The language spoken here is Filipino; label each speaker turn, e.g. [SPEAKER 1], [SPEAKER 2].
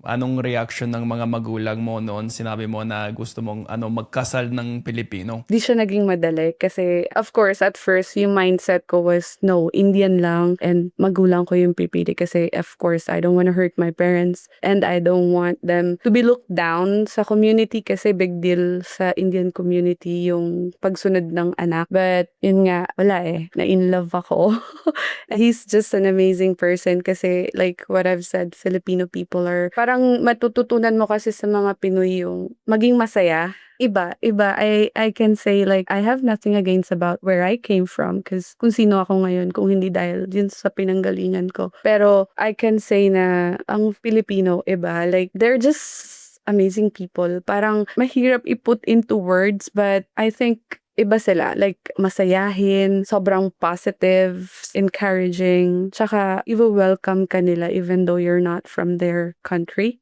[SPEAKER 1] Anong reaction ng mga magulang mo noon sinabi mo na gusto mong magkasal ng Pilipino?
[SPEAKER 2] Di siya naging madali kasi of course at first yung mindset ko was no, Indian lang and magulang ko yung pipili kasi of course I don't want to hurt my parents and I don't want them to be looked down sa community kasi big deal sa Indian community yung pagsunod ng anak. But yun nga, wala eh. Na-in love ako. He's just an amazing person kasi like what I've said, Filipino people are parang matututunan mo kasi sa mga Pinoy yung maging masaya. Iba. I can say like I have nothing against about where I came from because kung sino ako ngayon kung hindi dahil din sa pinanggalingan ko. Pero I can say na ang Filipino iba, like they're just amazing people. Parang mahirap i-put into words but I think iba sila. Like masayahin, sobrang positive, encouraging, tsaka i-welcome ka nila even though you're not from their country.